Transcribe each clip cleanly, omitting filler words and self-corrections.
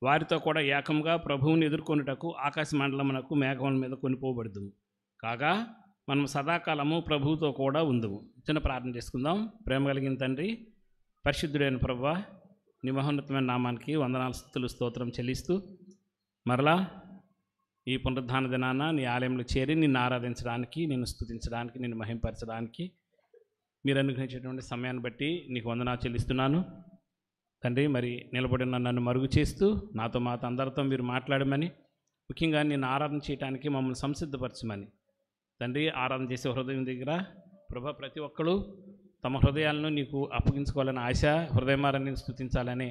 వారితో కూడా ఏకంగా ప్రభువుని ఎదుర్కొనుటకు ఆకాశ మండలమునకు మేఘముల మీద కొనిపోబడదు. కాగా మనం సదాకాలము ప్రభువుతో కూడా ఉందుము. చిన్న ప్రార్థన చేసుకుందాం. ప్రేమ కలిగిన తండ్రి, పరిశుద్ధుడైన ప్రభువా, నీ మహోన్నతమైన నామానికి వందనాలు, స్తుతులు, స్తోత్రం చెల్లిస్తూ మరలా ఈ పునరుద్ధాన దినాన నీ ఆలయంలో చేరి నిన్ను ఆరాధించడానికి, నిన్ను స్తుతించడానికి, నిన్ను మహింపరచడానికి మీరు అనుగ్రహించేటువంటి సమయాన్ని బట్టి నీకు వందనాలు చెల్లిస్తున్నాను తండ్రి. మరి నిలబడిన నన్ను మరుగు చేస్తూ నాతో మాతో అందరితో మీరు మాట్లాడమని, ముఖ్యంగా నిన్ను ఆరాధన చేయడానికి మమ్మల్ని సంసిద్ధపరచమని తండ్రి. ఆరాధన చేసే హృదయం దగ్గర ప్రభా ప్రతి ఒక్కరు తమ హృదయాలను నీకు అప్పగించుకోవాలని ఆశ, హృదయమారాన్ని స్తుతించాలని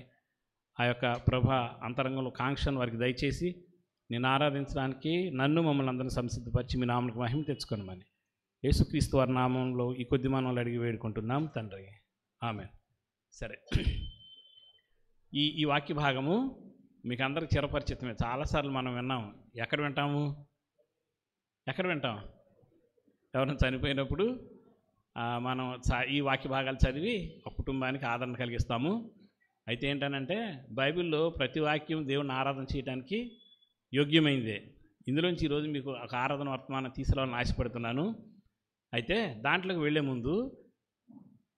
ఆ యొక్క ప్రభా అంతరంగంలో కాంక్షను వారికి దయచేసి నేను ఆరాధించడానికి నన్ను మమ్మల్ని అందరిని సంసిద్ధపరిచి మీ నామకు మహిమ తెచ్చుకోనమని యేసుక్రీస్తు వారి నామంలో ఈ కొద్ది మనవులు అడిగి వేడుకుంటున్నాం తండ్రి, ఆమేన్. సరే, ఈ వాక్య భాగము మీకు అందరికి చిరపరిచితమే. చాలాసార్లు మనం విన్నాం. ఎక్కడ వింటాం? ఎవరైనా చనిపోయినప్పుడు మనం ఈ వాక్య భాగాలు చదివి ఒక కుటుంబానికి ఆదరణ కలిగిస్తాము. అయితే ఏంటనంటే బైబిల్లో ప్రతి వాక్యం దేవుని ఆరాధన చేయడానికి యోగ్యమైందే. ఇందులోంచి ఈరోజు మీకు ఒక ఆరాధన వర్తమానం తీసుకురావాలని ఆశపడుతున్నాను. అయితే దాంట్లోకి వెళ్ళే ముందు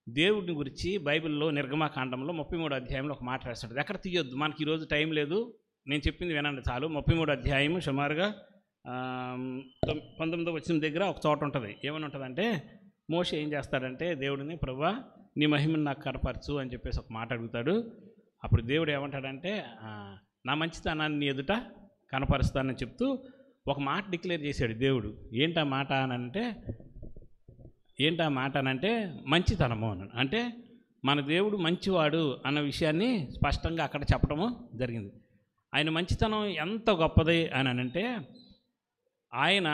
దేవుడిని గురించి బైబిల్లో నిర్గమాకాండంలో 33వ అధ్యాయంలో ఒక మాట రాస్తుంటుంది. ఎక్కడ తీయొద్దు, మనకి ఈరోజు టైం లేదు, నేను చెప్పింది వినండి చాలు. 33వ అధ్యాయం సుమారుగా 19వ వచనం దగ్గర ఒక చోట ఉంటుంది. ఏమని ఉంటుందంటే, మోషే ఏం చేస్తాడంటే దేవుడిని, ప్రభువా నీ మహిమను నాకు కనపరచు అని చెప్పేసి ఒక మాట అడుగుతాడు. అప్పుడు దేవుడు ఏమంటాడంటే, నా మంచితనాన్ని నీ ఎదుట కనపరుస్తానని చెప్తూ ఒక మాట డిక్లేర్ చేశాడు దేవుడు. ఏంటా మాట అనంటే మంచితనము అని. అంటే మన దేవుడు మంచివాడు అన్న విషయాన్ని స్పష్టంగా అక్కడ చెప్పడము జరిగింది. ఆయన మంచితనం ఎంత గొప్పది అని అంటే, ఆయన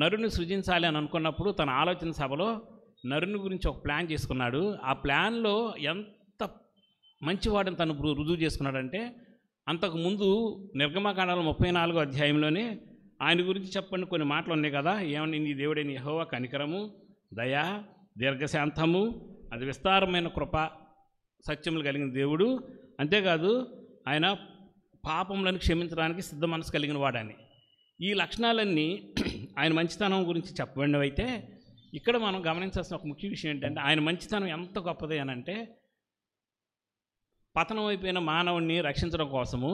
నరుని సృజించాలి అని అనుకున్నప్పుడు తన ఆలోచన సభలో నరుని గురించి ఒక ప్లాన్ చేసుకున్నాడు. ఆ ప్లాన్లో ఎంత మంచివాడని తను రుజువు చేసుకున్నాడంటే, అంతకుముందు నిర్గమకాండంలో 34వ అధ్యాయంలోనే ఆయన గురించి చెప్పండి కొన్ని మాటలు ఉన్నాయి కదా. ఏమని? నీ దేవుడైన యెహోవా కనికరము, దయ, దీర్ఘశాంతము, అది విస్తారమైన కృప, సత్యములు కలిగిన దేవుడు. అంతేకాదు ఆయన పాపములను క్షమించడానికి సిద్ధ మనసు కలిగిన వాడని. ఈ లక్షణాలన్నీ ఆయన మంచితనం గురించి చెప్పబడినవైతే, ఇక్కడ మనం గమనించాల్సిన ఒక ముఖ్య విషయం ఏంటంటే, ఆయన మంచితనం ఎంత గొప్పది అని అంటే, పతనం అయిపోయిన మానవుడిని రక్షించడం కోసము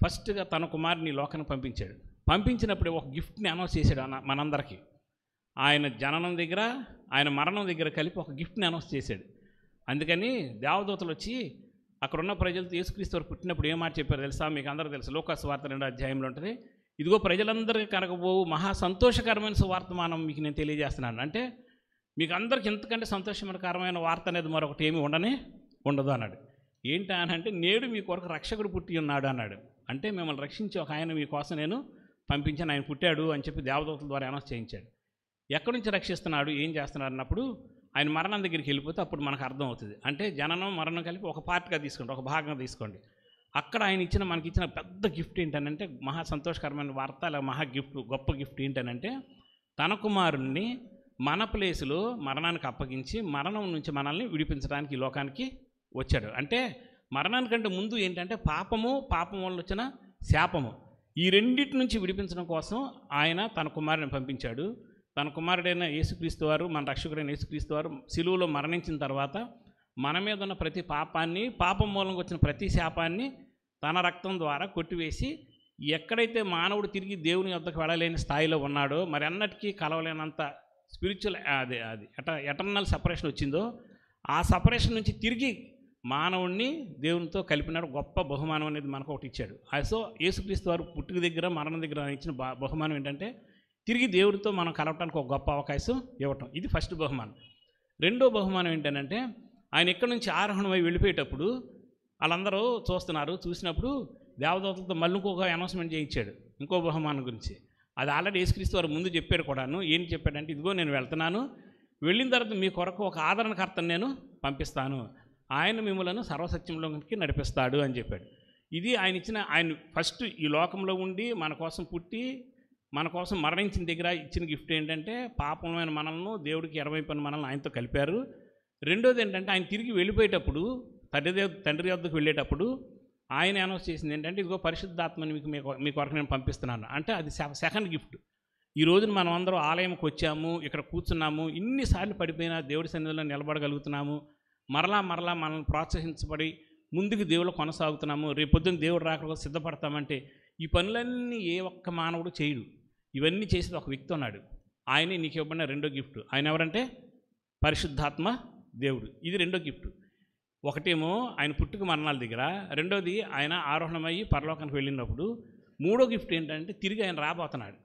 ఫస్ట్గా తన కుమారుని లోకానికి పంపించాడు. పంపించినప్పుడు ఒక గిఫ్ట్ని అనౌన్స్ చేశాడు మనందరికీ. ఆయన జననం దగ్గర, ఆయన మరణం దగ్గర కలిపి ఒక గిఫ్ట్ని అనౌన్స్ చేశాడు. అందుకని దేవదూతలు వచ్చి అక్కడున్న ప్రజలతో యేసుక్రీస్తు వారు పుట్టినప్పుడు ఏం మాట చెప్పారు తెలుసా? మీకు అందరూ తెలుసు. లూకా సువార్త 2వ అధ్యాయంలో ఉంటుంది. ఇదిగో ప్రజలందరికీ కనకపోవు మహా సంతోషకరమైన సువార్తమానం మీకు నేను తెలియజేస్తున్నాను. అంటే మీకు అందరికి ఎంతకంటే సంతోషకరమైన వార్త అనేది మరొకటి ఏమీ ఉండదు అన్నాడు. ఏంటి అని అంటే, నేడు మీ కొరకు రక్షకుడు పుట్టి ఉన్నాడు అన్నాడు. అంటే మిమ్మల్ని రక్షించి ఒక ఆయన మీకోసం నేను పంపించాను, ఆయన పుట్టాడు అని చెప్పి దేవదూతల ద్వారా అనౌన్స్ చేయించాడు. ఎక్కడి నుంచి రక్షిస్తున్నాడు, ఏం చేస్తున్నాడు అన్నప్పుడు ఆయన మరణం దగ్గరికి వెళ్ళిపోతే అప్పుడు మనకు అర్థం అవుతుంది. అంటే జననం మరణం కలిపి ఒక పార్ట్గా తీసుకోండి, ఒక భాగంగా తీసుకోండి. అక్కడ ఆయన మనకిచ్చిన పెద్ద గిఫ్ట్ ఏంటనంటే, మహా సంతోషకరమైన వార్త, అలా గొప్ప గిఫ్ట్ ఏంటనంటే, తన కుమారుణ్ణి మన ప్లేసులో మరణానికి అప్పగించి మరణం నుంచి మనల్ని విడిపించడానికి ఈ లోకానికి వచ్చాడు. అంటే మరణానికంటే ముందు ఏంటంటే పాపం వల్ల వచ్చిన శాపము, ఈ రెండింటి నుంచి విడిపించడం కోసం ఆయన తన కుమారుని పంపించాడు. తన కుమారుడైన యేసుక్రీస్తు వారు, మన రక్షకుడైన యేసుక్రీస్తు వారు శిలువలో మరణించిన తర్వాత మన మీద ఉన్న ప్రతి పాపాన్ని, పాపం మూలంగా వచ్చిన ప్రతి శాపాన్ని తన రక్తం ద్వారా కొట్టివేసి, ఎక్కడైతే మానవుడు తిరిగి దేవుని వద్దకు వెళ్ళలేని స్థాయిలో ఉన్నాడో, మరి అన్నటికీ కలవలేనంత స్పిరిచువల్ అది ఎటర్నల్ సెపరేషన్ వచ్చిందో, ఆ సపరేషన్ నుంచి తిరిగి మానవుణ్ణి దేవునితో కలిపినాడు. గొప్ప బహుమానం అనేది మనకు ఒకటి ఇచ్చాడు. సో యేసుక్రీస్తు వారు పుట్టుక దగ్గర, మరణం దగ్గర ఇచ్చిన బహుమానం ఏంటంటే, తిరిగి దేవుడితో మనం కలవటానికి ఒక గొప్ప అవకాశం ఇవ్వటం. ఇది ఫస్ట్ బహుమానం. రెండో బహుమానం ఏంటంటే, ఆయన ఇక్కడి నుంచి ఆరోహణమై వెళ్ళిపోయేటప్పుడు వాళ్ళందరూ చూసినప్పుడు దేవదూతలతో మళ్ళీ ఇంకొక అనౌన్స్మెంట్ చేయించాడు ఇంకో బహుమానం గురించి. అది ఆల్రెడీ యేసుక్రీస్తు వారు ముందు చెప్పారు కూడాను. ఏం చెప్పాడంటే, ఇదిగో నేను వెళ్తున్నాను, వెళ్ళిన తర్వాత మీ కొరకు ఒక ఆదరణకర్తను నేను పంపిస్తాను, ఆయన మిమ్మలను సర్వసత్యంలోకి నడిపిస్తాడు అని చెప్పాడు. ఇది ఆయన ఫస్ట్ ఈ లోకంలో ఉండి మన కోసం పుట్టి మన కోసం మరణించిన దగ్గర ఇచ్చిన గిఫ్ట్ ఏంటంటే, పాపమైన మనల్ని దేవుడికి ఎడమైపోయిన మనల్ని ఆయనతో కలిపారు. రెండోది ఏంటంటే, ఆయన తిరిగి వెళ్ళిపోయేటప్పుడు తండ్రి వద్దకు వెళ్ళేటప్పుడు ఆయన అనౌన్స్ చేసింది ఏంటంటే, ఇదిగో పరిశుద్ధాత్మని మీ కొరకు నేను పంపిస్తున్నాను. అంటే అది సెకండ్ గిఫ్ట్. ఈ రోజున మనం అందరం ఆలయంకి వచ్చాము, ఇక్కడ కూర్చున్నాము, ఇన్నిసార్లు పడిపోయినా దేవుడి సన్నిధిలో నిలబడగలుగుతున్నాము, మరలా మనల్ని ప్రోత్సహించబడి ముందుకు దేవుళ్ళు కొనసాగుతున్నాము, రేపొద్దున దేవుడు రాక సిద్ధపడతామంటే ఈ పనులన్నీ ఏ ఒక్క మానవుడు చేయడు. ఇవన్నీ చేసేది ఒక వ్యక్తి ఉన్నాడు. ఆయనే నీకు ఇవ్వబడిన రెండో గిఫ్ట్. ఆయన ఎవరంటే పరిశుద్ధాత్మ దేవుడు. ఇది రెండో గిఫ్ట్. ఒకటేమో ఆయన పుట్టుక మరణాల దగ్గర, రెండోది ఆయన ఆరోహణమయ్యి పరలోకానికి వెళ్ళినప్పుడు, మూడో గిఫ్ట్ ఏంటంటే తిరిగి ఆయన రాబోతున్నాడు.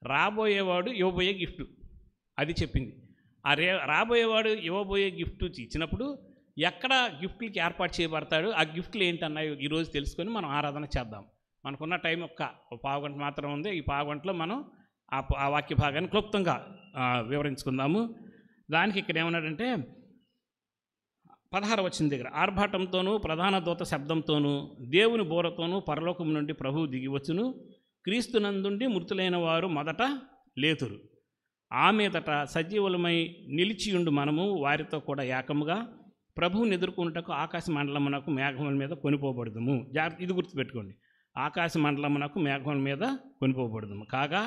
రాబోయేవాడు ఇవ్వబోయే గిఫ్ట్ అది చెప్పింది. ఆ రాబోయేవాడు ఇవ్వబోయే గిఫ్ట్ ఇచ్చినప్పుడు ఎక్కడ గిఫ్ట్లకి ఏర్పాటు చేయబడతాడు, ఆ గిఫ్ట్లు ఏంటన్నాయో ఈరోజు తెలుసుకొని మనం ఆరాధన చేద్దాం. మనకున్న టైం ఒక్క పావుగంట మాత్రం ఉంది. ఈ పావుగంటలో మనం ఆ వాక్య భాగాన్ని క్లుప్తంగా వివరించుకుందాము. దానికి ఇక్కడ ఏమన్నాడంటే 16వ వచనం దగ్గర, ఆర్భాటంతోనూ ప్రధాన దూత శబ్దంతోనూ దేవుని బోరతోనూ పరలోకం నుండి ప్రభువు దిగివచ్చును, క్రీస్తునందుండి మృతులైన వారు మొదట లేతురు. ఆ మీదట సజీవులమై నిలిచియుండు మనము వారితో కూడా ఏకముగా ప్రభువుని ఎదుర్కొనుటకు ఆకాశ మండలమునకు మేఘముల మీద కొనిపోబడదుము. ఇది గుర్తుపెట్టుకోండి, ఆకాశ మండలమునకు మేఘముల మీద కొనిపోబడదుము. కాగా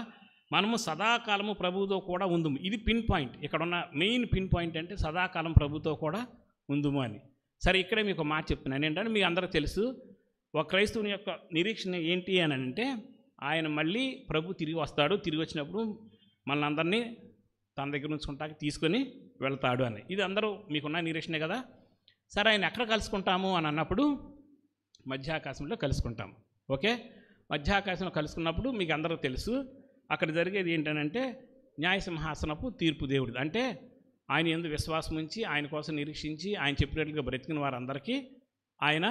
మనము సదాకాలము ప్రభువుతో కూడా ఉందుము. ఇది పిన్ పాయింట్. ఇక్కడ ఉన్న మెయిన్ పిన్ పాయింట్ అంటే సదాకాలం ప్రభుతో కూడా ఉందుము అని. సరే, ఇక్కడే మీకు మాట చెప్తున్నాను. ఏంటంటే మీ అందరూ తెలుసు, ఒక క్రైస్తవుని యొక్క నిరీక్షణ ఏంటి అని అంటే ఆయన మళ్ళీ ప్రభు తిరిగి వస్తాడు, తిరిగి వచ్చినప్పుడు మనల్ని అందరినీ తన దగ్గర ఉంచుకుంటాకి తీసుకొని వెళ్తాడు అని. ఇది అందరూ మీకున్న నిరీక్షణే కదా. సరే, ఆయన ఎక్కడ కలుసుకుంటాము అని అన్నప్పుడు మధ్యాకాశంలో కలుసుకుంటాము. ఓకే, మధ్యాకాశంలో కలుసుకున్నప్పుడు మీకు అందరూ తెలుసు అక్కడ జరిగేది ఏంటనంటే న్యాయసింహాసనపు తీర్పు దేవుడిది. అంటే ఆయన యందు విశ్వాసం ఉంచి ఆయన కోసం నిరీక్షించి ఆయన చెప్పినట్లుగా బ్రతికిన వారందరికీ ఆయన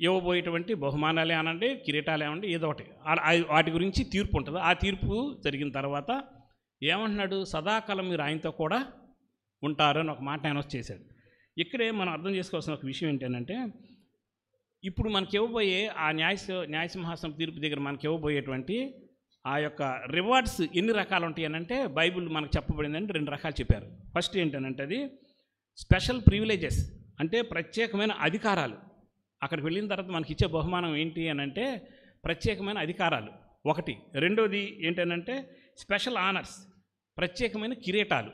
ఇవ్వబోయేటువంటి బహుమానాలే అనండి, కిరీటాలే అనండి, ఏదో ఒకటి వాటి గురించి తీర్పు ఉంటుంది. ఆ తీర్పు జరిగిన తర్వాత ఏమంటున్నాడు, సదాకాలం మీరు ఆయనతో కూడా ఉంటారు అని ఒక మాట అనౌన్స్ చేశాడు. ఇక్కడే మనం అర్థం చేసుకోవాల్సిన ఒక విషయం ఏంటంటే, ఇప్పుడు మనకి ఇవ్వబోయే ఆ న్యాయసింహాసనం తీర్పు దగ్గర మనకి ఇవ్వబోయేటువంటి ఆ యొక్క రివార్డ్స్ ఎన్ని రకాలు ఉంటాయి అని అంటే బైబిల్ మనకు చెప్పబడిందంటే 2 రకాలు చెప్పారు. ఫస్ట్ ఏంటనంటే అది స్పెషల్ ప్రివిలేజెస్, అంటే ప్రత్యేకమైన అధికారాలు. అక్కడికి వెళ్ళిన తర్వాత మనకి ఇచ్చే బహుమానం ఏంటి అని అంటే ప్రత్యేకమైన అధికారాలు ఒకటి. రెండోది ఏంటనంటే స్పెషల్ ఆనర్స్, ప్రత్యేకమైన కిరీటాలు.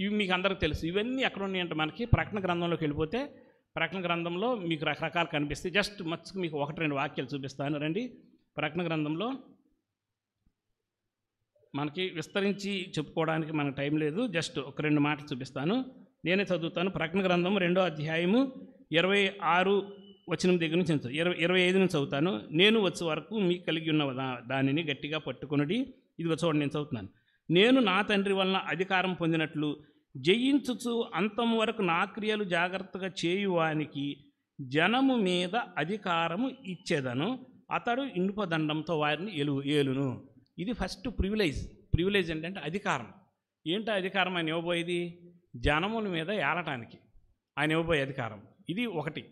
ఇవి మీకు అందరికీ తెలుసు. ఇవన్నీ ఎక్కడ ఉన్నాయంటే మనకి ప్రకటన గ్రంథంలోకి వెళ్ళిపోతే ప్రకటన గ్రంథంలో మీకు రకరకాలు కనిపిస్తాయి. జస్ట్ మీకు 1-2 వాక్యాలు చూపిస్తాను రండి. ప్రకటన గ్రంథంలో మనకి విస్తరించి చెప్పుకోవడానికి మనకు టైం లేదు, జస్ట్ 1-2 మాటలు చూపిస్తాను. నేనే చదువుతాను. ప్రకటన గ్రంథం 2వ అధ్యాయము 26 వచనం దగ్గర నుంచి 25 నుంచి చదువుతాను. నేను వచ్చే వరకు మీకు కలిగి ఉన్న దానిని గట్టిగా పట్టుకొనుడి. ఇదిగో చూడండి, నేను చదువుతున్నాను. నేను నా తండ్రి వలన అధికారం పొందినట్లు జయించుచు అంతము వరకు నా క్రియలు జాగ్రత్తగా చేయువానికి జనము మీద అధికారము ఇచ్చేదను, అతడు ఇనుపదండంతో వారిని ఏలును. ఇది ఫస్ట్ ప్రివిలేజ్. ప్రివిలేజ్ ఏంటంటే అధికారం. ఏంటో అధికారం ఆయన ఇవ్వబోయేది, జనముల మీద ఏలటానికి ఆయన ఇవ్వబోయే అధికారం. ఇది ఒకటి.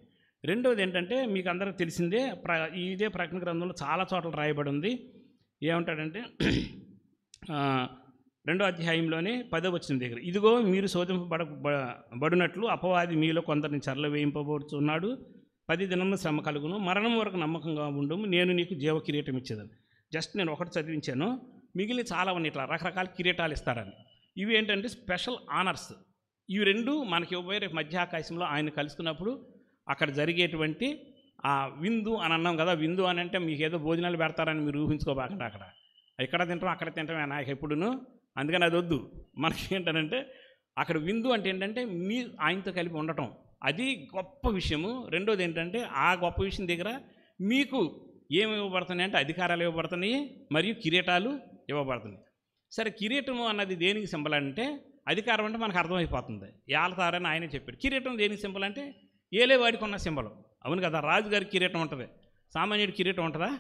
రెండోది ఏంటంటే మీకు అందరికీ తెలిసిందే, ఇదే ప్రకటన గ్రంథంలో చాలా చోట్ల రాయబడి ఉంది. ఏమంటాడంటే 2వ అధ్యాయంలోనే 10వ వచనం దగ్గర, ఇదిగో మీరు శోధింపబడినట్లు అపవాది మీలో కొందరిని చెరల వేయింపబడుతున్నాడు. 10 దినముల శ్రమ కలుగును, మరణం వరకు నమ్మకంగా ఉండుము, నేను నీకు జీవ కిరీటం ఇచ్చేదని. జస్ట్ నేను ఒకటి చదివించాను, మిగిలిన చాలా ఉన్నాయి ఇట్లా రకరకాల కిరీటాలు ఇస్తారని. ఇవి ఏంటంటే స్పెషల్ ఆనర్స్. ఇవి 2 మనకి ఇవ్వబోయే రేపు మధ్యాకాశంలో ఆయన కలుసుకున్నప్పుడు అక్కడ జరిగేటువంటి ఆ విందు అని అన్నాం కదా. విందు అని అంటే మీకు ఏదో భోజనాలు పెడతారని మీరు ఊహించుకోబాకండి. ఇక్కడ తింటాం అక్కడ తింటామే నాకు ఎప్పుడును, అందుకని అది వద్దు. మనకి ఏంటంటే అక్కడ విందు అంటే ఏంటంటే మీ ఆయనతో కలిపి ఉండటం, అది గొప్ప విషయము. రెండోది ఏంటంటే ఆ గొప్ప విషయం దగ్గర మీకు ఏమి ఇవ్వబడుతున్నాయి అంటే అధికారాలు ఇవ్వబడుతున్నాయి మరియు కిరీటాలు ఇవ్వబడుతున్నాయి. సరే, కిరీటము అన్నది దేనికి సింబల్ అంటే, అధికారం అంటే మనకు అర్థమైపోతుంది, ఏలతారని ఆయనే చెప్పాడు. కిరీటం దేనికి సింబల్ అంటే ఏలేవాడికి ఉన్న సింబల్. అవును కదా, రాజుగారి కిరీటం ఉంటుంది, సామాన్యుడి కిరీటం ఉంటుందా?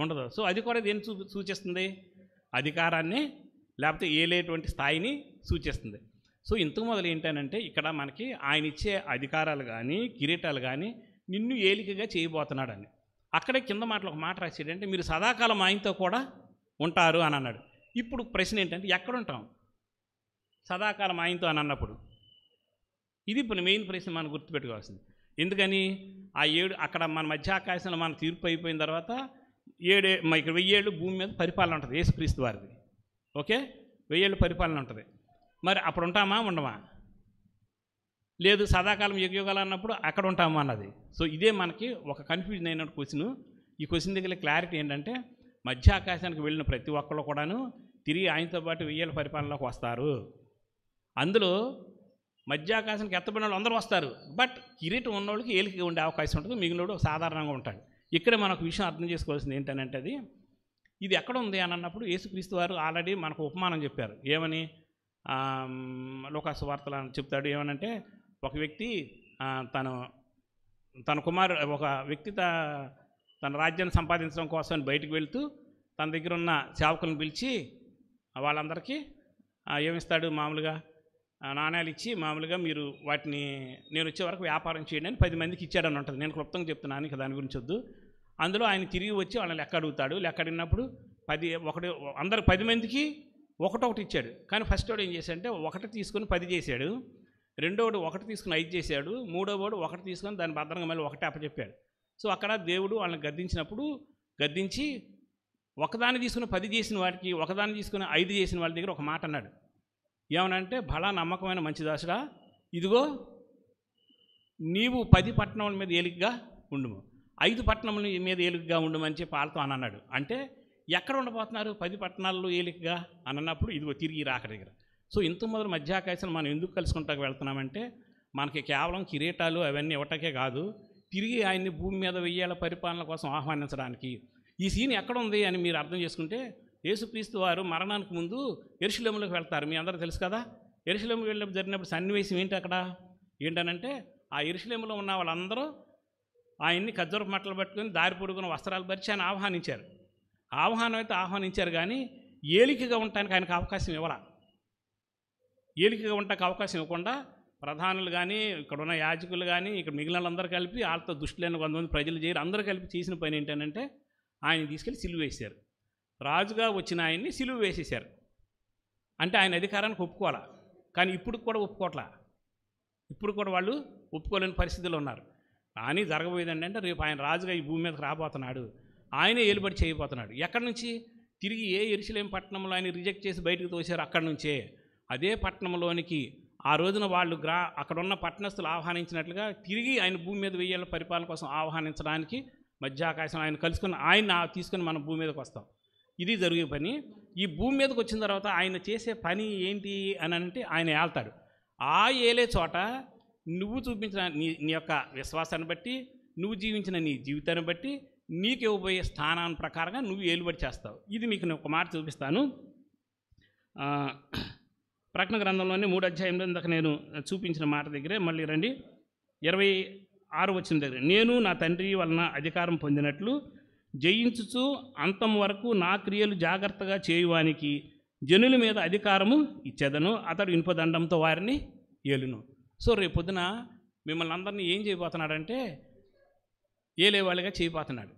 ఉండదు. సో అది కూడా దేన్ని సూచిస్తుంది? అధికారాన్ని, లేకపోతే ఏలేటువంటి స్థాయిని సూచిస్తుంది. సో ఇంతకు మొదలు ఏంటనంటే ఇక్కడ మనకి ఆయన ఇచ్చే అధికారాలు కానీ కిరీటాలు కానీ నిన్ను ఏలికగా చేయబోతున్నాడని. అక్కడే కింద మాటలు ఒక మాట రాసేటంటే మీరు సదాకాలం ఆయనతో కూడా ఉంటారు అని అన్నాడు. ఇప్పుడు ప్రశ్న ఏంటంటే ఎక్కడ ఉంటాం సదాకాలం ఆయనతో అని అన్నప్పుడు? ఇది ఇప్పుడు మెయిన్ ప్రశ్న మనం గుర్తుపెట్టుకోవాల్సింది. ఎందుకని ఆ 7 అక్కడ మన మధ్య ఆకాశంలో మన తీర్పు అయిపోయిన తర్వాత 7 ఇక్కడ 1000 ఏళ్ళు భూమి మీద పరిపాలన ఉంటుంది యేసుక్రీస్తు వారిది. ఓకే, 1000 ఏళ్ళు పరిపాలన ఉంటుంది. మరి అప్పుడు ఉంటామా ఉండమా? లేదు, సదాకాలం యుగయుగాలు అన్నప్పుడు అక్కడ ఉంటామా అన్నది. సో ఇదే మనకి ఒక కన్ఫ్యూజన్ అయిన క్వశ్చన్. ఈ క్వశ్చన్ దగ్గర క్లారిటీ ఏంటంటే మధ్య ఆకాశానికి వెళ్ళిన ప్రతి ఒక్కళ్ళు కూడాను తిరిగి ఆయనతో పాటు 1000 ఏళ్ళ పరిపాలనలోకి వస్తారు. అందులో మధ్య ఆకాశానికి ఎత్తబడిన వాళ్ళు అందరూ వస్తారు. బట్ కిరీటం ఉన్నోళ్ళకి ఏలికగా ఉండే అవకాశం ఉంటుంది, మిగిలినోడు సాధారణంగా ఉంటాడు. ఇక్కడ మనకు విషయం అర్థం చేసుకోవాల్సింది ఏంటంటే ఇది ఎక్కడ ఉంది అని అన్నప్పుడు యేసుక్రీస్తు వారు ఆల్రెడీ మనకు ఉపమానం చెప్పారు. ఏమని? లోకాసు వార్తలు చెప్తాడు. ఏమనంటే ఒక వ్యక్తి ఒక వ్యక్తి తన రాజ్యాన్ని సంపాదించడం కోసం బయటికి వెళ్తూ తన దగ్గర ఉన్న సేవకులను పిలిచి వాళ్ళందరికీ ఏమిస్తాడు? మామూలుగా నాణ్యాలు ఇచ్చి మామూలుగా మీరు వాటిని నేను వచ్చే వరకు వ్యాపారం చేయండి అని 10 మందికి ఇచ్చాడని ఉంటుంది. నేను క్లుప్తంగా చెప్తున్నాను, ఇక దాని గురించి వద్దు. అందులో ఆయన తిరిగి వచ్చి వాళ్ళని లెక్క అడుగుతాడు. లెక్క అడిగినప్పుడు 10 మందికి ఒకటొకటి ఇచ్చాడు. కానీ ఫస్ట్ వాడు ఏం చేశాడంటే 1 తీసుకొని 10 చేశాడు, రెండోవాడు 1 తీసుకుని 5 చేశాడు, మూడోవాడు 1 తీసుకొని దాన్ని భద్రంగా మళ్ళీ 1 అప్పచెప్పాడు. సో అక్కడ దేవుడు వాళ్ళని గద్దించి ఒకదాన్ని తీసుకుని 10 చేసిన వాడికి, ఒకదాన్ని తీసుకుని 5 చేసిన వాళ్ళ దగ్గర ఒక మాట అన్నాడు. ఏమనంటే, బలా నమ్మకమైన మంచి దాసుడా, ఇదిగో నీవు 10 పట్టణముల మీద ఏలికగా ఉండుము, 5 పట్టణముల మీద ఏలికగా ఉండుమని చెప్పి వాళ్ళతో అని అన్నాడు. అంటే ఎక్కడ ఉండబోతున్నారు 10 పట్టణాల్లో ఏలికగా అని అన్నప్పుడు ఇదిగో తిరిగి రాక దగ్గర. సో ఇంత మొదలు మధ్యాకాశం మనం ఎందుకు కలుసుకుంటాకు వెళ్తున్నామంటే మనకి కేవలం కిరీటాలు అవన్నీ ఇవ్వటకే కాదు, తిరిగి ఆయన్ని భూమి మీద 1000 ఏళ్ల పరిపాలన కోసం ఆహ్వానించడానికి. ఈ సీన్ ఎక్కడ ఉంది అని మీరు అర్థం చేసుకుంటే, యేసుక్రీస్తు వారు మరణానికి ముందు యెరూషలేములోకి వెళ్తారు. మీ అందరూ తెలుసు కదా. యెరూషలేముకి వెళ్ళినప్పుడు జరిగినప్పుడు సన్నివేశం ఏంటి అక్కడ? ఏంటనంటే ఆ యెరూషలేములో ఉన్న వాళ్ళందరూ ఆయన్ని ఖర్జూరపు మట్టలు పట్టుకొని దారి పొడుగున వస్త్రాలు పరిచి ఆయన ఆహ్వానించారు. ఆహ్వానం అయితే ఆహ్వానించారు, కానీ ఏలికగా ఉండటానికి ఆయనకు అవకాశం ఇవ్వాల. ఏలికగా ఉండటానికి అవకాశం ఇవ్వకుండా ప్రధానులు కానీ, ఇక్కడ ఉన్న యాజకులు కానీ, ఇక్కడ మిగిలిన వాళ్ళందరూ కలిపి వాళ్ళతో దుష్టులైన 100 మంది ప్రజలు చేయరు, అందరూ కలిపి చేసిన పని ఏంటంటే ఆయన తీసుకెళ్ళి సిలువ వేశారు. రాజుగా వచ్చిన ఆయన్ని సిలువ వేసేశారు. అంటే ఆయన అధికారానికి ఒప్పుకోవాలా, కానీ ఇప్పుడు కూడా ఒప్పుకోవట్లా. ఇప్పుడు కూడా వాళ్ళు ఒప్పుకోలేని పరిస్థితుల్లో ఉన్నారు. కానీ జరగబోయేది ఏంటంటే రేపు ఆయన రాజుగా ఈ భూమి మీదకి రాబోతున్నాడు, ఆయనే ఏలుబడి చేయబోతున్నాడు. ఎక్కడి నుంచి? తిరిగి ఏ యెరూషలేము పట్టణంలో ఆయన రిజెక్ట్ చేసి బయటకు తోశారు అక్కడి నుంచే అదే పట్టణంలోనికి ఆ రోజున వాళ్ళు అక్కడున్న పట్టణస్తులు ఆహ్వానించినట్లుగా తిరిగి ఆయన భూమి మీద 1000 ఏళ్ల పరిపాలన కోసం ఆహ్వానించడానికి మధ్య ఆకాశం ఆయన కలుసుకుని ఆయన తీసుకుని మనం భూమి మీదకి వస్తాం. ఇది జరిగే పని. ఈ భూమి మీదకి వచ్చిన తర్వాత ఆయన చేసే పని ఏంటి అని అంటే ఆయన ఏళ్తాడు. ఆ ఏలే చోట నువ్వు చూపించిన నీ యొక్క విశ్వాసాన్ని బట్టి, నువ్వు జీవించిన నీ జీవితాన్ని బట్టి, నీకు ఇవ్వబోయే స్థానాన్ని ప్రకారంగా నువ్వు ఏలుబడి చేస్తావు. ఇది మీకు నేను ఒక మాట చూపిస్తాను. ప్రకటన గ్రంథంలోని 3వ అధ్యాయంలో ఇందాక నేను చూపించిన మాట దగ్గరే మళ్ళీ రండి. 26వ వచనం దగ్గర, నేను నా తండ్రి వలన అధికారం పొందినట్లు జయించుచు అంతం వరకు నా క్రియలు జాగ్రత్తగా చేయువానికి జనుల మీద అధికారము ఇచ్చేదను, అతడు ఇనుపదండంతో వారిని ఏలును. సో రేపొద్దున మిమ్మల్ని అందరినీ ఏం చేయబోతున్నాడంటే ఏలేవాళ్ళుగా చేయబోతున్నాడు.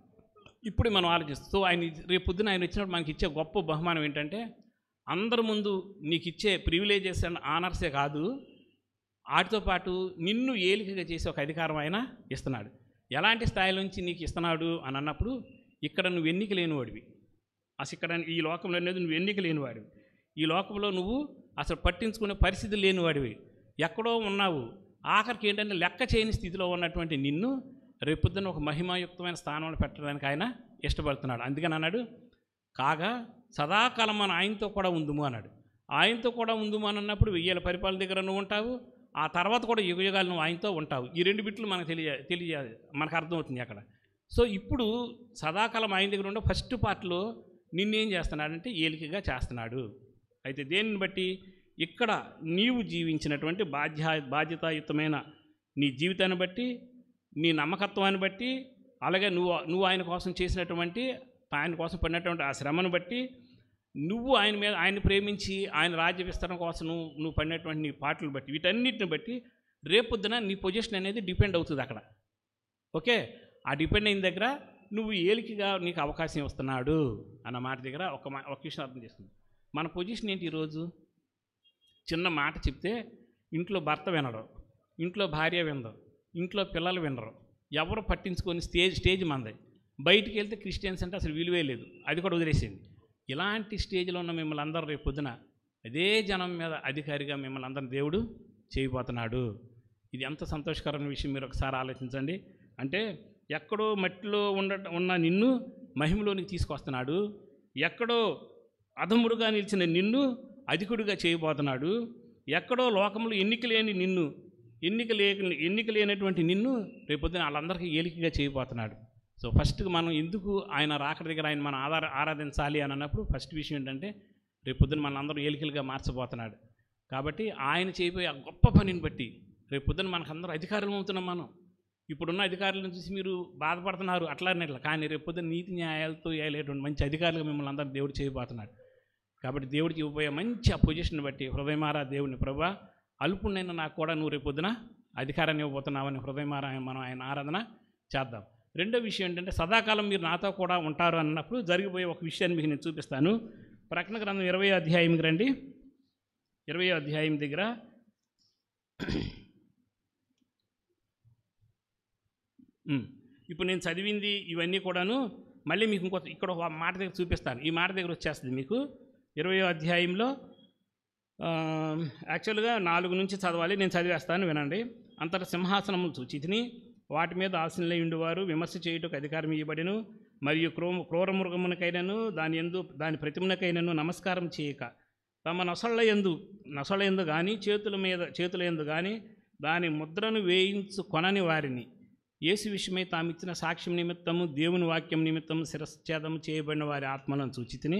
ఇప్పుడు మనం ఆలోచిస్తూ ఆయన రేపొద్దున ఆయన వచ్చినప్పుడు మనకి ఇచ్చే గొప్ప బహుమానం ఏంటంటే అందరి ముందు నీకు ఇచ్చే ప్రివిలేజెస్ అండ్ ఆనర్సే కాదు, వాటితో పాటు నిన్ను ఏలికగా చేసే ఒక అధికారం ఆయన ఇస్తున్నాడు. ఎలాంటి స్థాయి నుంచి నీకు ఇస్తున్నాడు అని అన్నప్పుడు, ఇక్కడ నువ్వు ఎన్నిక లేనివాడివి. అసలు ఇక్కడ ఈ లోకంలో అనేది నువ్వు ఎన్నిక లేనివాడివి. ఈ లోకంలో నువ్వు అసలు పట్టించుకునే పరిస్థితి లేనివాడివి. ఎక్కడో ఉన్నావు. ఆఖరికి ఏంటంటే లెక్క చేయని స్థితిలో ఉన్నటువంటి నిన్ను రేపొద్దున ఒక మహిమాయుక్తమైన స్థానంలో పెట్టడానికి ఆయన ఇష్టపడుతున్నాడు. అందుకని అన్నాడు, కాగా సదాకాలం మన ఆయనతో కూడా ఉందుము అన్నాడు. ఆయనతో కూడా ఉందుము అని అన్నప్పుడు 1000 ఏళ్ల పరిపాలన దగ్గర నువ్వు ఉంటావు, ఆ తర్వాత కూడా యుగయుగాలు నువ్వు ఆయనతో ఉంటావు. ఈ 2 బిట్లు మనకు తెలియాలి, మనకు అర్థమవుతుంది అక్కడ. సో ఇప్పుడు సదాకాలం ఆయన దగ్గర ఉండే ఫస్ట్ పార్ట్లో నిన్నేం చేస్తున్నాడంటే ఏలికగా చేస్తున్నాడు. అయితే దేనిని బట్టి? ఇక్కడ నీవు జీవించినటువంటి బాధ్యతాయుతమైన నీ జీవితాన్ని బట్టి, నీ నమ్మకత్వాన్ని బట్టి, అలాగే నువ్వు ఆయన కోసం చేసినటువంటి, ఆయన కోసం పడినటువంటి ఆ శ్రమను బట్టి, నువ్వు ఆయన్ని ప్రేమించి ఆయన రాజ్య విస్తరణ కోసం నువ్వు పడినటువంటి నీ పాటలు బట్టి, వీటన్నిటిని బట్టి రేపొద్దున నీ పొజిషన్ అనేది డిపెండ్ అవుతుంది అక్కడ. ఓకే, ఆ డిపెండ్ అయిన దగ్గర నువ్వు ఏలికగా నీకు అవకాశం ఇస్తున్నాడు అన్న మాట దగ్గర ఒక విషయం అర్థం చేస్తుంది. మన పొజిషన్ ఏంటి ఈరోజు? చిన్న మాట చెప్తే ఇంట్లో భర్త వినడు, ఇంట్లో భార్య వినదు, ఇంట్లో పిల్లలు వినరు, ఎవరు పట్టించుకొని స్టేజ్ మంది, బయటికి వెళ్తే క్రిస్టియన్స్ అంటే అసలు విలువే లేదు, అది కూడా వదిలేసింది. ఇలాంటి స్టేజ్లో ఉన్న మిమ్మల్ని అందరూ రేపు పొద్దున అదే జనం మీద అధికారిగా మిమ్మల్ని అందరిని దేవుడు చేయబోతున్నాడు. ఇది ఎంత సంతోషకరమైన విషయం మీరు ఒకసారి ఆలోచించండి. అంటే ఎక్కడో మట్టిలో ఉన్న నిన్ను మహిమలోనికి తీసుకొస్తున్నాడు, ఎక్కడో అధముడుగా నిలిచిన నిన్ను అధికుడిగా చేయబోతున్నాడు, ఎక్కడో లోకంలో ఎన్నిక లేనటువంటి నిన్ను రేపొద్దున వాళ్ళందరికీ ఏలికగా చేయబోతున్నాడు. సో ఫస్ట్ మనం ఎందుకు ఆయన రాకడ దగ్గర ఆయన మనం ఆరాధించాలి అని అన్నప్పుడు ఫస్ట్ విషయం ఏంటంటే రేపొద్దున మన అందరూ ఏలికలుగా మార్చబోతున్నాడు. కాబట్టి ఆయన చేయబోయే ఆ గొప్ప పనిని బట్టి రేపొద్దున మనకందరూ అధికారులు అవుతున్నాం. మనం ఇప్పుడున్న అధికారులను చూసి మీరు బాధపడుతున్నారు అట్లానే, కానీ రేపొద్దున నీతి న్యాయాలతో ఏలేటువంటి మంచి అధికారులుగా మిమ్మల్ని అందరూ దేవుడు చేయబోతున్నాడు. కాబట్టి దేవుడికి ఇవ్వబోయే మంచి ఆ పొజిషన్ బట్టి హృదయమారా దేవుని ప్రభువా, అల్పుణ్ణైనా నాకు కూడా నువ్వు రేపొద్దున అధికారాన్ని ఇవ్వబోతున్నావని హృదయమారా మనం ఆయన ఆరాధన చేద్దాం. రెండో విషయం ఏంటంటే సదాకాలం మీరు నాతో కూడా ఉంటారు అన్నప్పుడు జరిగిపోయే ఒక విషయాన్ని మీకు నేను చూపిస్తాను. ప్రకటన గ్రంథం 20వ అధ్యాయంకి రండి. 20వ అధ్యాయం దగ్గర ఇప్పుడు నేను చదివింది ఇవన్నీ కూడాను మళ్ళీ మీకు ఇక్కడ ఒక మాట దగ్గర చూపిస్తాను. ఈ మాట దగ్గర వచ్చేస్తుంది మీకు 20వ అధ్యాయంలో. యాక్చువల్గా 4 నుంచి చదవాలి, నేను చదివేస్తాను వినండి. అంతట సింహాసనములు చూచితిని, వాటి మీద ఆసీనులై ఉండేవారు విమర్శ చేయుటకు అధికారం ఇవ్వబడెను, మరియు క్రూరమృగమునకైనను దాని ప్రతిమనకైనను నమస్కారం చేయక తమ నొసళ్ళ యందు కానీ చేతుల యందు కానీ దాని ముద్రను వేయించుకొనని వారిని యేసు విషయమై తామిచ్చిన సాక్ష్యం నిమిత్తము దేవుని వాక్యం నిమిత్తము శిరశ్ఛేదము చేయబడిన వారి ఆత్మలను చూచితిని,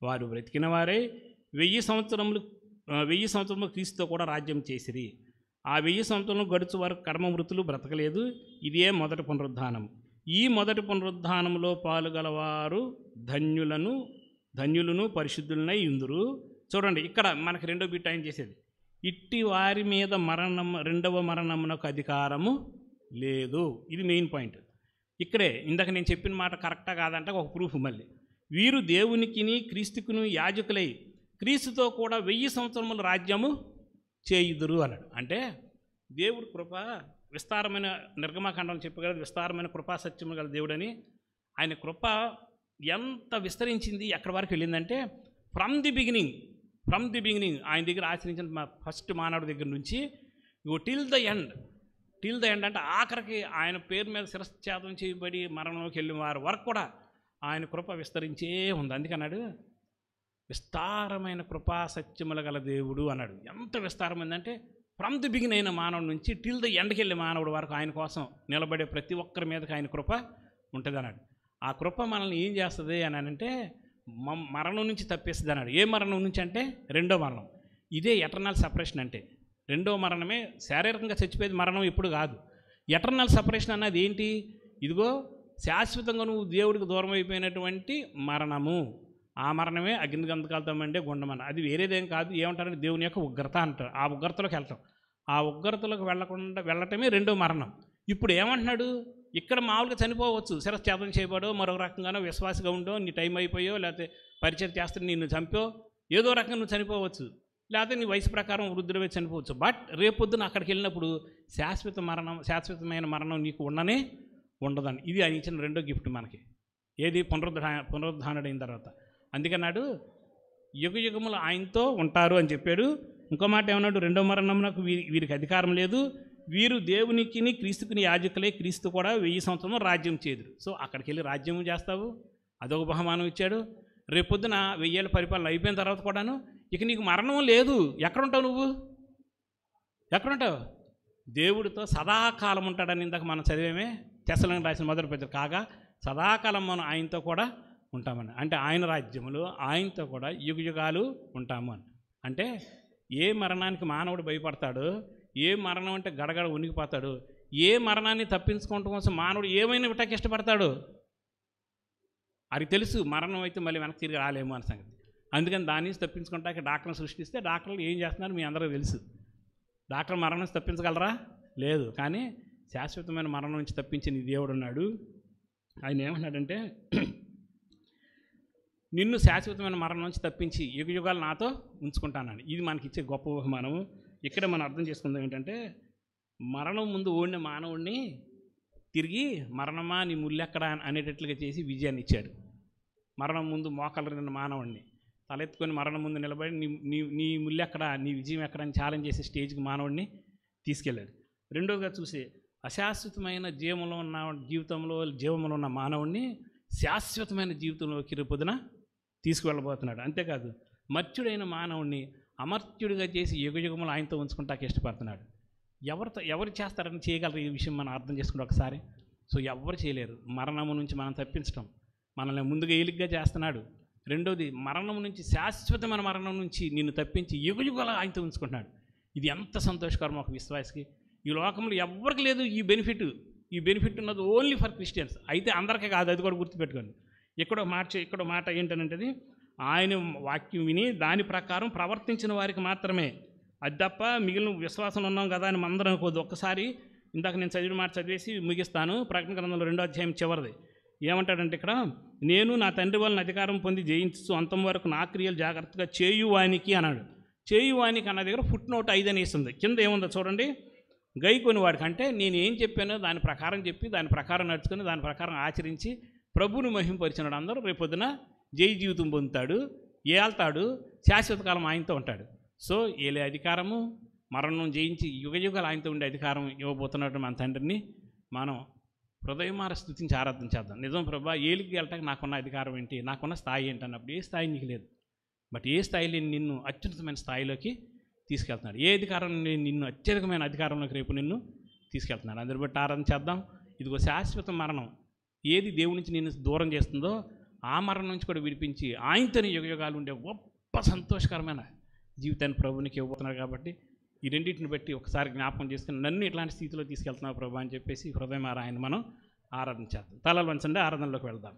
వారు బ్రతికిన వారే 1000 సంవత్సరములు క్రీస్తుతో కూడా రాజ్యం చేసిరి. ఆ 1000 సంవత్సరంలో గడుచు వారు కర్మమృతులు బ్రతకలేదు. ఇదే మొదటి పునరుద్ధానం. ఈ మొదటి పునరుద్ధానంలో పాలుగలవారు ధన్యులను పరిశుద్ధులనై ఉందురు. చూడండి, ఇక్కడ మనకి రెండో బిట్ ఆయన చేసేది, ఇట్టి వారి మీద రెండవ మరణమునకు అధికారము లేదు. ఇది మెయిన్ పాయింట్. ఇక్కడే ఇందాక నేను చెప్పిన మాట కరెక్టా కాదంటే ఒక ప్రూఫ్. మళ్ళీ వీరు దేవునికిని క్రీస్తుకును యాజకులై క్రీస్తుతో కూడా 1000 సంవత్సరముల రాజ్యము చేయుదురు అన్నాడు. అంటే దేవుడు కృప విస్తారమైన నిర్గమాకాండం చెప్పగలదు, విస్తారమైన కృపా సత్యము గల దేవుడని. ఆయన కృప ఎంత విస్తరించింది, ఎక్కడి వరకు వెళ్ళిందంటే ఫ్రమ్ ది బిగినింగ్ ఆయన దగ్గర ఆచరించిన ఫస్ట్ మానవుడి దగ్గర నుంచి టిల్ ద ఎండ్ అంటే ఆఖరికి ఆయన పేరు మీద శిరశ్ఛేదం చేయబడి మరణంలోకి వెళ్ళిన వారి వరకు కూడా ఆయన కృప విస్తరించే ఉంది. అందుకన్నాడు విస్తారమైన కృపా సత్యముల గల దేవుడు అన్నాడు. ఎంత విస్తారమైందంటే ఫ్రమ్ ది బిగిన్ అయిన మానవుడి నుంచి టిల్ ద ఎండ్కి వెళ్ళే మానవుడి వరకు ఆయన కోసం నిలబడే ప్రతి ఒక్కరి మీదకి ఆయన కృప ఉంటుంది అన్నాడు. ఆ కృప మనల్ని ఏం చేస్తుంది అని అంటే మరణం నుంచి తప్పిస్తుంది అన్నాడు. ఏ మరణం నుంచి అంటే రెండో మరణం. ఇదే ఎటర్నల్ సపరేషన్. అంటే రెండో మరణమే శారీరకంగా చచ్చిపోయేది మరణం ఇప్పుడు కాదు. ఎటర్నల్ సపరేషన్ అన్నది ఏంటి? ఇదిగో శాశ్వతంగా నువ్వు దేవుడికి దూరం అయిపోయినటువంటి మరణము. ఆ మరణమే అగ్నిగంధకాలతో మండే గుండమన్న. అది వేరేదేం కాదు. ఏమంటారంటే దేవుని యొక్క ఉగ్రత అంటారు. ఆ ఉగ్రతలోకి వెళ్తాం. ఆ ఉగ్రతలోకి వెళ్ళటమే రెండో మరణం. ఇప్పుడు ఏమంటున్నాడు, ఇక్కడ మామూలుగా చనిపోవచ్చు, శిరశ్ఛేదం చేయబడో మరొక రకంగానో విశ్వాసగా ఉండో నీ టైం అయిపోయో లేకపోతే పరిచయం చేస్తే నిన్ను చంపో ఏదో రకంగా నువ్వు చనిపోవచ్చు, లేకపోతే నీ వయసు ప్రకారం వృద్ధుడివే చనిపోవచ్చు. బట్ రేపొద్దున అక్కడికి వెళ్ళినప్పుడు శాశ్వతమైన మరణం నీకు ఉండదని. ఇది ఆయన ఇచ్చిన రెండో గిఫ్ట్ మనకి. ఏది? పునరుద్ధానుడైన తర్వాత. అందుకన్నాడు యుగములు ఆయనతో ఉంటారు అని చెప్పాడు. ఇంకో మాట ఏమన్నాడు, రెండో మరణమునకు వీరికి అధికారం లేదు, వీరు దేవునికిని క్రీస్తుకుని యాజకులే, క్రీస్తు కూడా 1000 సంవత్సరం రాజ్యం చేదురు. సో అక్కడికి వెళ్ళి రాజ్యం చేస్తావు, అదొక బహుమానం ఇచ్చాడు. రేపొద్దున 1000 ఏళ్ళ పరిపాలన అయిపోయిన తర్వాత కూడాను ఇక నీకు మరణం లేదు. ఎక్కడుంటావు నువ్వు? ఎక్కడుంటావు? దేవుడితో సదాకాలం ఉంటాడని ఇందాక మనం చదివేమే తెస్సలోనికి రాసిన మొదటి పత్రిక. కాగా సదాకాలం మనం ఆయనతో కూడా ఉంటామని. అంటే ఆయన రాజ్యములో ఆయనతో కూడా యుగాలు ఉంటాము అని. అంటే ఏ మరణానికి మానవుడు భయపడతాడో, ఏ మరణం అంటే గడగడ ఉనికిపోతాడు, ఏ మరణాన్ని తప్పించుకోవడం కోసం మానవుడు ఏమైనా విట్టకి ఇష్టపడతాడు. అది తెలుసు మరణం అయితే మళ్ళీ వెనక్కి తిరిగి రాలేము అని సంగతి. అందుకని దాని నుంచి తప్పించుకుంటాక డాక్టర్ని సృష్టిస్తే డాక్టర్లు ఏం చేస్తున్నారు మీ అందరూ తెలుసు. డాక్టర్ మరణం నుంచి తప్పించగలరా? లేదు. కానీ శాశ్వతమైన మరణం నుంచి తప్పించిన దేవుడు ఉన్నాడు. ఆయన ఏమన్నాడంటే నిన్ను శాశ్వతమైన మరణం నుంచి తప్పించి యుగాలు నాతో ఉంచుకుంటానని. ఇది మనకి ఇచ్చే గొప్ప బహుమానము. ఇక్కడ మనం అర్థం చేసుకుందాం ఏంటంటే మరణం ముందు ఓడిన మానవుడిని తిరిగి మరణమా నీ ముల్లెక్కడ అనేటట్లుగా చేసి విజయాన్ని ఇచ్చాడు. మరణం ముందు మోకాలు నిన్న మానవుడిని తలెత్తుకొని మరణం ముందు నిలబడి నీ నీ నీ ముల్లెక్కడ, నీ విజయం ఎక్కడ అని ఛాలెంజ్ చేసే స్టేజ్కి మానవుడిని తీసుకెళ్ళాడు. రెండోగా చూసి అశాశ్వతమైన జీవంలో ఉన్న మానవుడిని శాశ్వతమైన జీవితంలోకి రేపొద్దున తీసుకువెళ్ళబోతున్నాడు. అంతేకాదు మర్త్యుడైన మానవుడిని అమర్త్యుడిగా చేసి యుగయుగములు ఆయనతో ఉంచుకుంటాకి ఇష్టపడుతున్నాడు. ఎవరు చేస్తారని చేయగలరు ఈ విషయం మనం అర్థం చేసుకుంటే ఒకసారి. సో ఎవరు చేయలేరు. మరణము నుంచి మనం తప్పించడం, మనల్ని ముందుగా ఏలిగ్గా చేస్తున్నాడు. రెండోది మరణం నుంచి, శాశ్వతమైన మరణం నుంచి నిన్ను తప్పించి యుగయుగల ఆయనతో ఉంచుకుంటున్నాడు. ఇది ఎంత సంతోషకరం ఒక విశ్వాసికి. ఈ లోకంలో ఎవరికి లేదు ఈ బెనిఫిట్ ఉన్నది ఓన్లీ ఫర్ క్రిస్టియన్స్. అయితే అందరికీ కాదు, అది కూడా గుర్తుపెట్టుకోండి. ఇక్కడ మాట ఏంటంటే ఆయన వాక్యం విని దాని ప్రకారం ప్రవర్తించిన వారికి మాత్రమే. అది తప్ప మిగిలిన విశ్వాసం ఉన్నాం కదా అని అందరం అనుకోదు. ఒక్కసారి ఇందాక నేను చదివిన మాట చదివేసి ముగిస్తాను. ప్రకటన గ్రంథంలో 2వ అధ్యాయం చివరిది ఏమంటాడంటే ఇక్కడ, నేను నా తండ్రి వలన అధికారం పొంది జయించు అంతం వరకు నా క్రియలు జాగ్రత్తగా చేయువానికి అన్నాడు. చేయువానికి అన్న దగ్గర ఫుట్నోట్ 5 అని వేస్తుంది. కింద ఏముందో చూడండి. గైకొని వాడికి అంటే నేను ఏం చెప్పానో దాని ప్రకారం చెప్పి దాని ప్రకారం నడుచుకొని దాని ప్రకారం ఆచరించి ప్రభువుని మహింపరిచినాడు అందరూ రేపొద్దున జై జీవితం పొందుతాడు, ఏళ్తాడు, శాశ్వత కాలం ఆయనతో ఉంటాడు. సో ఏలే అధికారము, మరణం జయించి యుగయుగాలు ఆయనతో ఉండే అధికారం ఇవ్వబోతున్నట్టు మన తండ్రిని మనం హృదయమార స్తుతించి ఆరాధన చేద్దాం. నిజం ప్రభా, ఏలికి వెళ్ళటానికి నాకున్న అధికారం ఏంటి, నాకున్న స్థాయి ఏంటి అన్నప్పుడు ఏ స్థాయి నీకు లేదు. బట్ ఏ స్థాయిలో నిన్ను అత్యున్నతమైన స్థాయిలోకి తీసుకెళ్తున్నాడు. ఏ అధికారం నిన్ను అత్యధికమైన అధికారంలోకి రేపు నిన్ను తీసుకెళ్తున్నాడు. అందరి బట్టి ఆరాధన చేద్దాం. ఇదిగో శాశ్వత మరణం ఏది దేవుడి నుంచి నిన్ను దూరం చేస్తుందో ఆ మరణం నుంచి కూడా విడిపించి ఆయనతోని యుగయుగాలు ఉండే గొప్ప సంతోషకరమైన జీవితాన్ని ప్రభునికి ఇవ్వబోతున్నారు. కాబట్టి ఈ రెండింటిని బట్టి ఒకసారి జ్ఞాపకం చేసుకుని నన్ను ఇట్లాంటి స్థితిలో తీసుకెళ్తున్నావు ప్రభు అని చెప్పేసి హృదయం ఆయన మనం ఆరాధన చేద్దాం. తలలు వంచండి, ఆరాధనలోకి వెళ్దాం.